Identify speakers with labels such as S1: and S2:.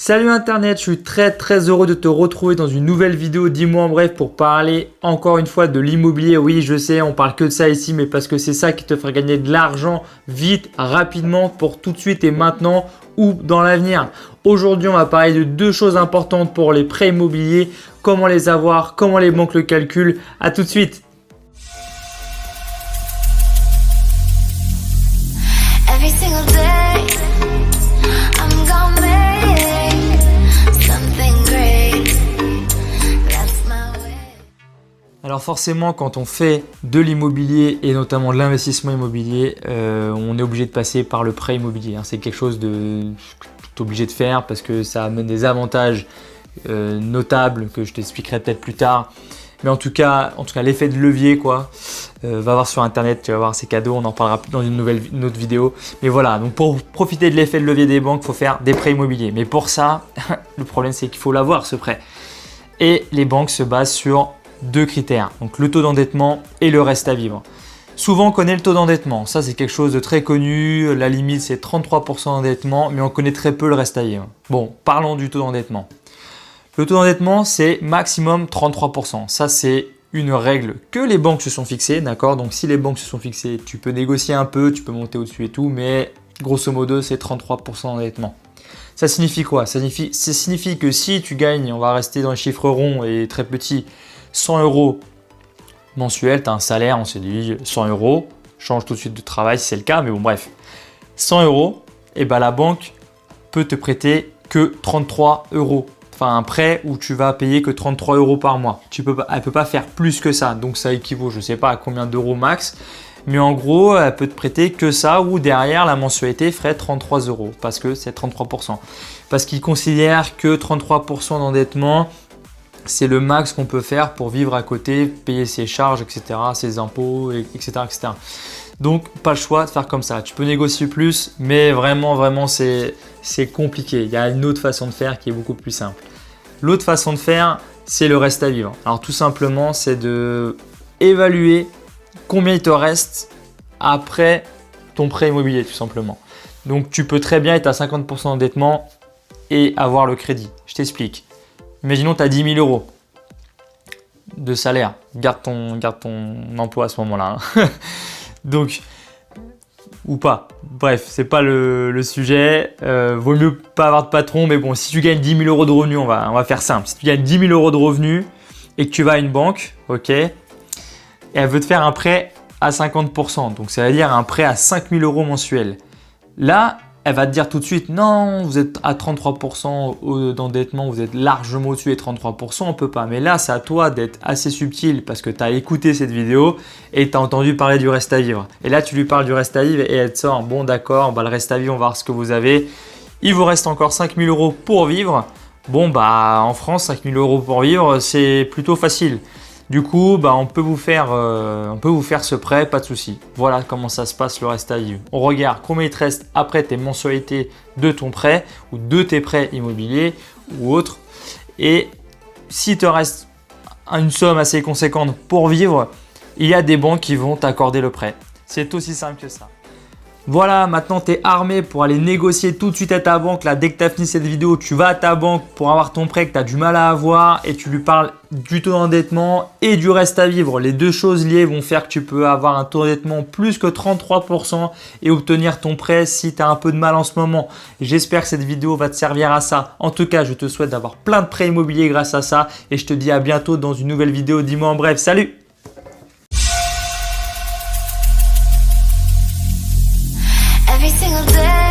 S1: Salut Internet, je suis très heureux de te retrouver dans une nouvelle vidéo. Dis-moi en bref pour parler encore une fois de l'immobilier. Oui, je sais, on parle que de ça ici, mais parce que c'est ça qui te fera gagner de l'argent vite, rapidement, pour tout de suite et maintenant ou dans l'avenir. Aujourd'hui, on va parler de deux choses importantes pour les prêts immobiliers, comment les avoir, comment les banques le calculent. À tout de suite. Alors forcément, quand on fait de l'immobilier et notamment de l'investissement immobilier, on est obligé de passer par le prêt immobilier. C'est quelque chose de tout obligé de faire parce que ça amène des avantages notables que je t'expliquerai peut-être plus tard. Mais en tout cas l'effet de levier va voir sur internet, tu vas voir ces cadeaux, on en parlera dans une autre vidéo. Mais voilà, donc pour profiter de l'effet de levier des banques, il faut faire des prêts immobiliers. Mais pour ça, le problème c'est qu'il faut l'avoir ce prêt. Et les banques se basent sur deux critères, donc le taux d'endettement et le reste à vivre. Souvent on connaît le taux d'endettement, ça c'est quelque chose de très connu, la limite c'est 33% d'endettement, mais on connaît très peu le reste à vivre. Bon, parlons du taux d'endettement. Le taux d'endettement c'est maximum 33%, ça c'est une règle que les banques se sont fixées, d'accord? Donc si les banques se sont fixées, tu peux négocier un peu, tu peux monter au-dessus et tout, mais grosso modo c'est 33% d'endettement. Ça signifie quoi? Ça signifie que si tu gagnes, on va rester dans les chiffres ronds et très petits, 100 € mensuel, tu as un salaire, on s'est dit 100 €, change tout de suite de travail si c'est le cas, mais bon bref, 100 €, et ben la banque peut te prêter que 33 €. Enfin un prêt où tu vas payer que 33 € par mois. Elle ne peut pas faire plus que ça, donc ça équivaut je ne sais pas à combien d'euros max, mais en gros elle peut te prêter que ça ou derrière la mensualité ferait 33 € parce que c'est 33%. Parce qu'ils considèrent que 33% d'endettement, c'est le max qu'on peut faire pour vivre à côté, payer ses charges, etc., ses impôts, etc., etc. Donc, pas le choix de faire comme ça. Tu peux négocier plus, mais vraiment, c'est compliqué. Il y a une autre façon de faire qui est beaucoup plus simple. L'autre façon de faire, c'est le reste à vivre. Alors, tout simplement, c'est de évaluer combien il te reste après ton prêt immobilier, tout simplement. Donc, tu peux très bien être à 50% d'endettement et avoir le crédit. Je t'explique. Imaginons que tu as 10 000 € de salaire. Garde ton emploi à ce moment-là. Donc, ou pas. Bref, c'est pas le sujet. Vaut mieux pas avoir de patron. Mais bon, si tu gagnes 10 000 € de revenus, on va faire simple. Si tu gagnes 10 000 € de revenus et que tu vas à une banque, ok, et elle veut te faire un prêt à 50%. Donc, ça veut dire un prêt à 5 000 € mensuel. Là, elle va te dire tout de suite, non, vous êtes à 33% d'endettement, vous êtes largement au-dessus des 33%, on ne peut pas. Mais là, c'est à toi d'être assez subtil parce que tu as écouté cette vidéo et tu as entendu parler du reste à vivre. Et là, tu lui parles du reste à vivre et elle te sort, bon d'accord, le reste à vivre, on va voir ce que vous avez. Il vous reste encore 5 000 € pour vivre. Bon, en France, 5 000 € pour vivre, c'est plutôt facile. Du coup, on peut vous faire ce prêt, pas de souci. Voilà comment ça se passe le reste à vivre. On regarde combien il te reste après tes mensualités de ton prêt ou de tes prêts immobiliers ou autres. Et s'il te reste une somme assez conséquente pour vivre, il y a des banques qui vont t'accorder le prêt. C'est aussi simple que ça. Voilà, maintenant tu es armé pour aller négocier tout de suite à ta banque. Là, dès que tu as fini cette vidéo, tu vas à ta banque pour avoir ton prêt que tu as du mal à avoir et tu lui parles du taux d'endettement et du reste à vivre. Les deux choses liées vont faire que tu peux avoir un taux d'endettement plus que 33% et obtenir ton prêt si tu as un peu de mal en ce moment. J'espère que cette vidéo va te servir à ça. En tout cas, je te souhaite d'avoir plein de prêts immobiliers grâce à ça et je te dis à bientôt dans une nouvelle vidéo. Dis-moi en bref, salut!
S2: Every single day